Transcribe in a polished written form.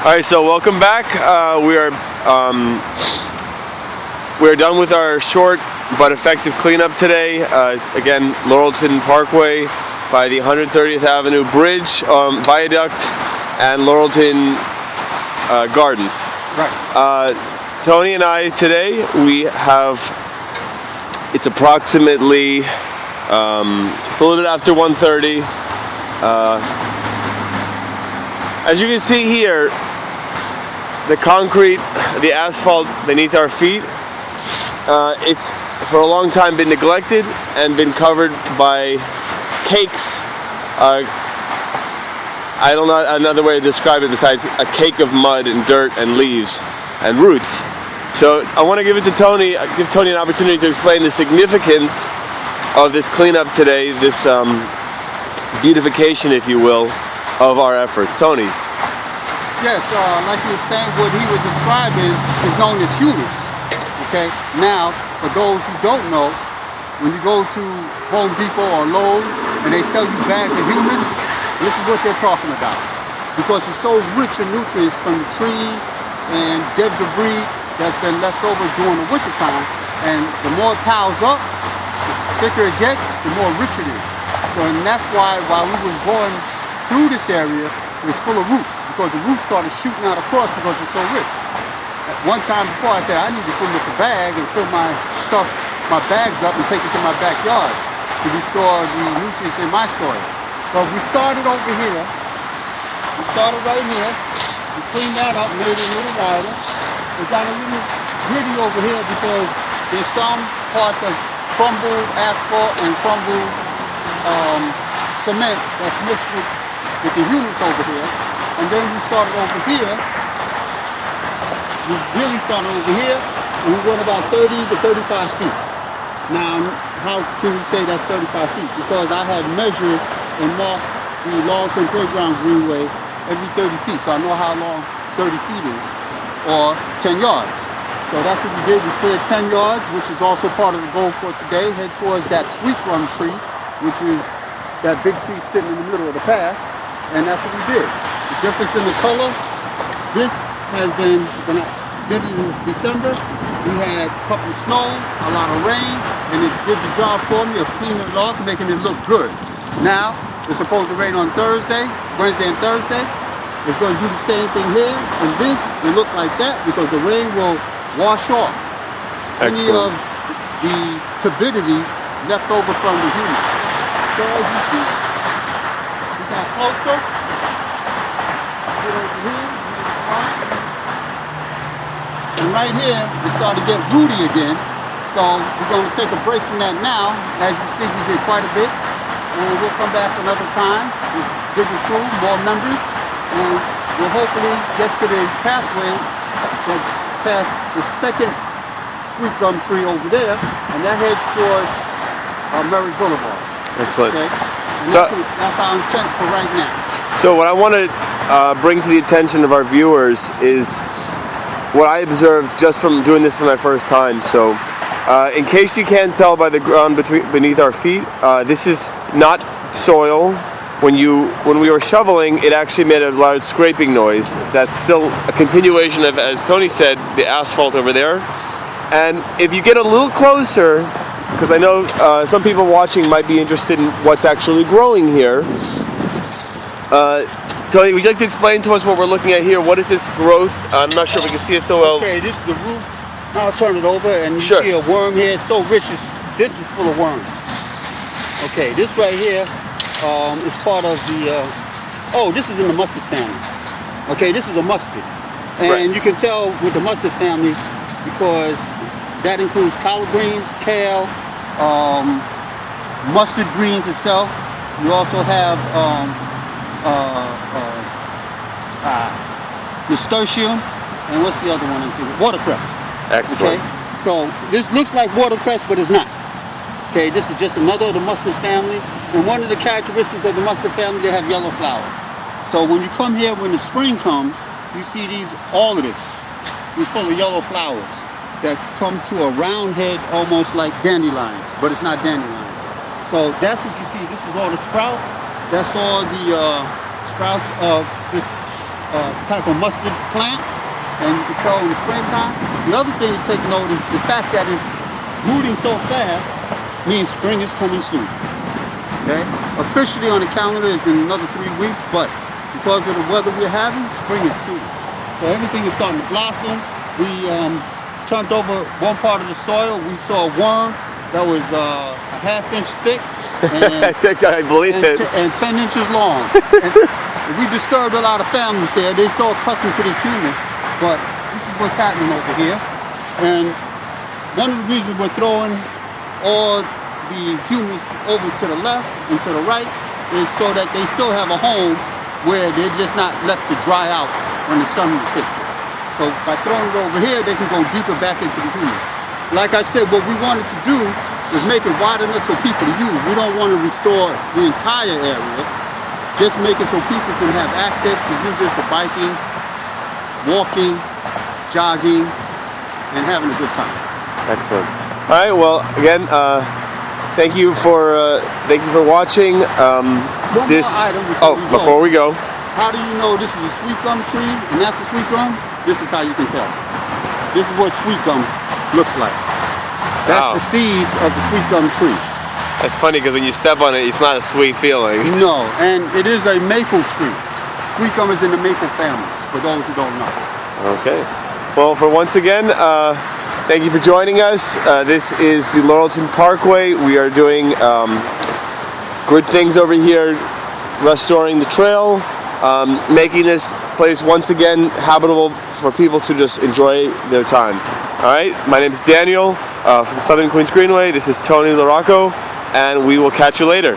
All right, so welcome back. We're done with our short but effective cleanup today. Again, Laurelton Parkway by the 130th Avenue Bridge, Viaduct, and Laurelton Gardens. Right. Tony and I today, it's approximately, it's a little bit after 1:30. As you can see here, the concrete, the asphalt beneath our feet, it's for a long time been neglected and been covered by cakes. I don't know another way to describe it besides a cake of mud and dirt and leaves and roots. So I want to give Tony an opportunity to explain the significance of this cleanup today, this beautification, if you will, of our efforts. Tony. Yes, like you were saying, what he was describing is known as humus. Okay, now, for those who don't know, when you go to Home Depot or Lowe's and they sell you bags of humus, this is what they're talking about. Because it's so rich in nutrients from the trees and dead debris that's been left over during the winter time. And the more it piles up, the thicker it gets, the more rich it is. So, and that's why while we was going through this area, it was full of roots, because the roots started shooting out across because it's so rich. At one time before, I said I need to fill up a bag and fill my stuff, my bags up and take it to my backyard to restore the nutrients in my soil. But we started over here. We started right here. We cleaned that up, made it a little wider. We got a little gritty over here because there's some parts of crumbled asphalt and crumbled cement that's mixed with the humus over here. And then we started over here. We really started over here, and we went about 30 to 35 feet. Now, how can you say that's 35 feet? Because I had measured and marked the Laurelton Greenway every 30 feet, so I know how long 30 feet is, or 10 yards. So that's what we did. We cleared 10 yards, which is also part of the goal for today. Head towards that sweet gum tree, which is that big tree sitting in the middle of the path, and that's what we did. The difference in the color, this has been, when I did it in December, we had a couple of snows, a lot of rain, and it did the job for me of cleaning it off, making it look good. Now, it's supposed to rain on Thursday, Wednesday and Thursday. It's going to do the same thing here, and this will look like that because the rain will wash off any of the turbidity left over from the humus. So as you see, we got closer. Get over here. And right here, it started to get rooty again. So we're going to take a break from that now. As you see, we did quite a bit. And we'll come back another time with bigger crew, more members. And we'll hopefully get to the pathway that past the second sweet gum tree over there. And that heads towards Merritt Boulevard. Excellent. Okay? And that's our intent for right now. So what I want to bring to the attention of our viewers is what I observed just from doing this for my first time. So in case you can't tell by the ground beneath our feet, this is not soil. When we were shoveling, it actually made a loud scraping noise. That's still a continuation of, as Tony said, the asphalt over there. And if you get a little closer, because I know some people watching might be interested in what's actually growing here. Tony, would you like to explain to us what we're looking at here? What is this growth? I'm not sure if we can see it so well. Okay, this is the roots. Now I'll turn it over and you see a worm here. It's so rich. This is full of worms. Okay, this right here is part of the, this is in the mustard family. Okay, this is a mustard. And you can tell with the mustard family because that includes collard greens, kale, mustard greens itself. You also have nasturtium, and what's the other one? Watercress. Excellent. Okay? So this looks like watercress, but it's not. Okay, this is just another of the mustard family, and one of the characteristics of the mustard family, they have yellow flowers. So when you come here, when the spring comes, you see all of this is full of yellow flowers that come to a round head, almost like dandelions, but it's not dandelions. So that's what you see. This is all the sprouts. That's all the sprouts of this type of mustard plant, and you can tell in the springtime. The other thing to take note is the fact that it's rooting so fast means spring is coming soon. Okay? Officially on the calendar is in another 3 weeks, but because of the weather we're having, spring is soon. So everything is starting to blossom. We turned over one part of the soil. We saw a worm that was a half-inch thick and, I believe it. and 10 inches long. And we disturbed a lot of families there. They're so accustomed to this humus, but this is what's happening over here. And one of the reasons we're throwing all the humus over to the left and to the right is so that they still have a home where they're just not left to dry out when the sun hits it. So by throwing it over here, they can go deeper back into the humus. Like I said, what we wanted to do is make it wide enough so people to use. We don't want to restore the entire area. Just make it so people can have access to use it for biking, walking, jogging, and having a good time. Excellent. All right. Well, again, thank you for watching. This. More item before we go. How do you know this is a sweet gum tree and that's a sweet gum? This is how you can tell. This is what sweet gum looks like. That's the seeds of the sweet gum tree. That's funny because when you step on it, it's not a sweet feeling. No, and it is a maple tree. Sweet gum is in the maple family, for those who don't know. Okay. Well, for once again, thank you for joining us. This is the Laurelton Parkway. We are doing good things over here, restoring the trail, making this place once again habitable for people to just enjoy their time. All right, my name is Daniel from Southern Queens Greenway. This is Tony Larokko, and we will catch you later.